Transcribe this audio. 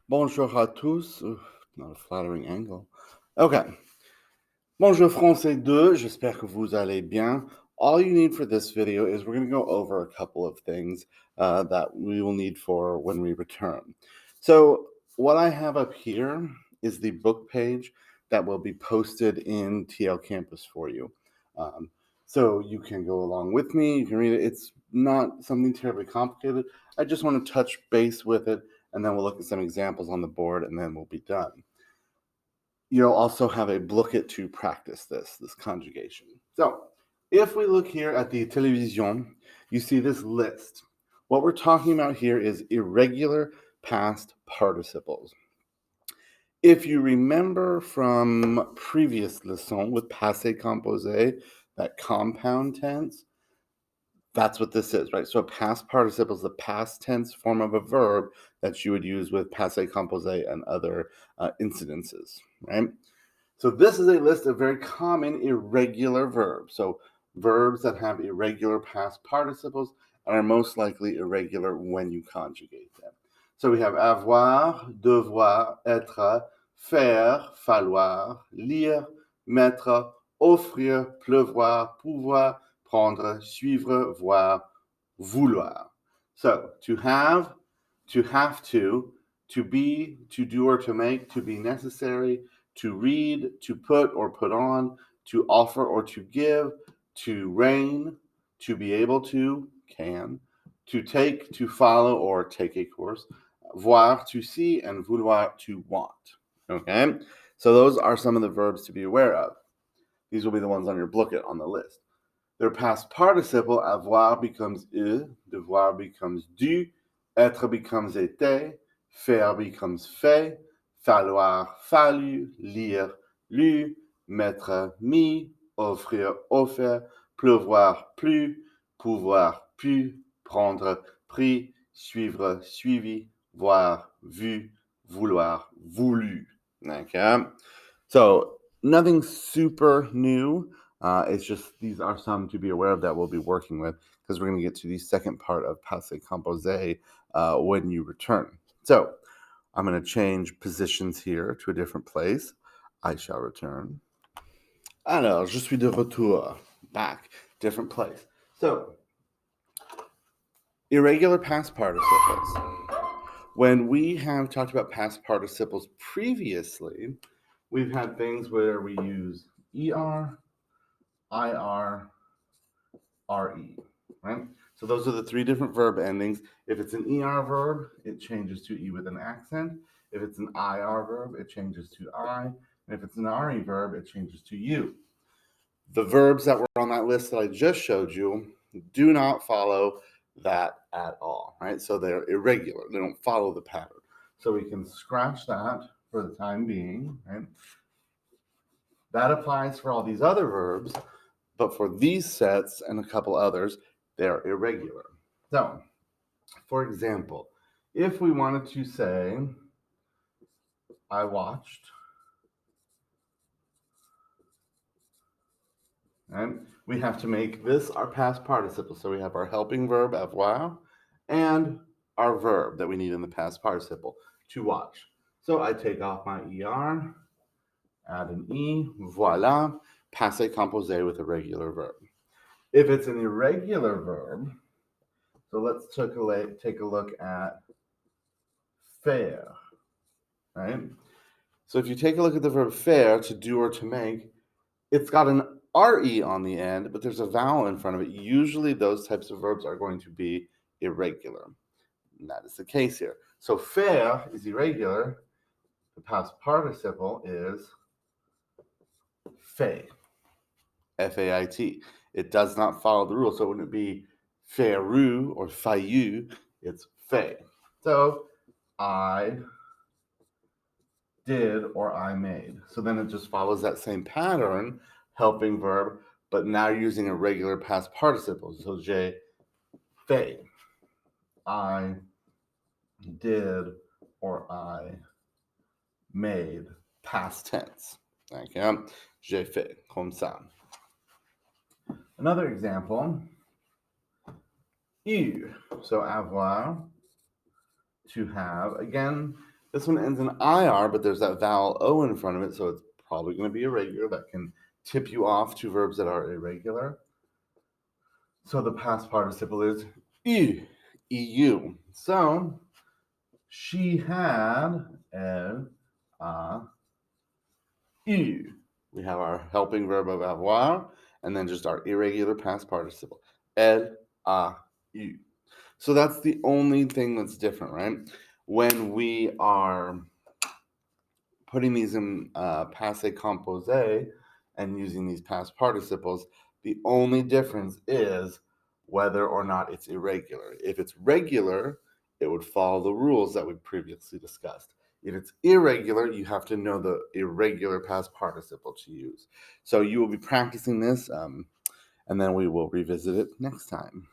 Bonjour à tous. Not a flattering angle. Okay. Bonjour français 2. J'espère que vous allez bien. All you need for this video is we're going to go over a couple of things that we will need for when we return. So what I have up here is the book page that will be posted in TL Campus for you. So you can go along with me. You can read it. It's not something terribly complicated. I just want to touch base with it, and then we'll look at some examples on the board, and then we'll be done. You'll also have a booklet to practice this conjugation. So if we look here at the television, you see this list. What we're talking about here is irregular past participles. If you remember from previous leçon with passé composé, that compound tense, that's what this is, right? So a past participle is the past tense form of a verb that you would use with passé composé and other incidences, right? So this is a list of very common irregular verbs. So verbs that have irregular past participles and are most likely irregular when you conjugate them. So we have avoir, devoir, être, faire, falloir, lire, mettre, offrir, pleuvoir, pouvoir, prendre, suivre, voir, vouloir. So to have to be, to do or to make, to be necessary, to read, to put or put on, to offer or to give, to reign, to be able to, can, to take, to follow or take a course, voir, to see, and vouloir, to want. Okay? So those are some of the verbs to be aware of. These will be the ones on your booklet on the list. Their past participle, avoir becomes eu, devoir becomes dû, être becomes été, faire becomes fait, falloir fallu, lire lu, mettre mis, offrir offert, pleuvoir plu, pouvoir pu, prendre pris, suivre suivi, voir vu, vouloir voulu. Okay? So nothing super new. It's just these are some to be aware of that we'll be working with because we're going to get to the second part of passé composé when you return. So I'm going to change positions here to a different place. I shall return. Alors, je suis de retour. Back. Different place. So, irregular past participles. When we have talked about past participles previously, we've had things where we use ER, IR, RE, right? So those are the three different verb endings. If it's an ER verb, it changes to E with an accent. If it's an IR verb, it changes to I. And if it's an RE verb, it changes to U. The verbs that were on that list that I just showed you do not follow that at all, right? So they're irregular. They don't follow the pattern. So we can scratch that for the time being, right? That applies for all these other verbs, but for these sets and a couple others, they're irregular. So, for example, if we wanted to say, I watched, and we have to make this our past participle. So we have our helping verb, avoir, and our verb that we need in the past participle, to watch. So I take off my ER, add an E, voila, passé composé with a regular verb. If it's an irregular verb, so let's take a look at faire, right? So if you take a look at the verb faire, to do or to make, it's got an RE on the end, but there's a vowel in front of it. Usually those types of verbs are going to be irregular. And that is the case here. So faire is irregular. The past participle is fait, F-A-I-T. It does not follow the rule, so it wouldn't be fairu or faillu. It's fait. So I did or I made. So then it just follows that same pattern, helping verb, but now using a regular past participle. So j'ai fait. I did or I made, past tense. Okay? J'ai fait, comme ça. Another example, eu. So avoir, to have. Again, This one ends in IR, but there's that vowel O in front of it, so it's probably going to be irregular. That can tip you off to verbs that are irregular. So the past participle is eu, EU. So she had elle a eu. We have our helping verb of avoir, and then just our irregular past participle. Elle a eu. So that's the only thing that's different, right? When we are putting these in passé composé and using these past participles, the only difference is whether or not it's irregular. If it's regular, it would follow the rules that we previously discussed. If it's irregular, you have to know the irregular past participle to use. So you will be practicing this, and then we will revisit it next time.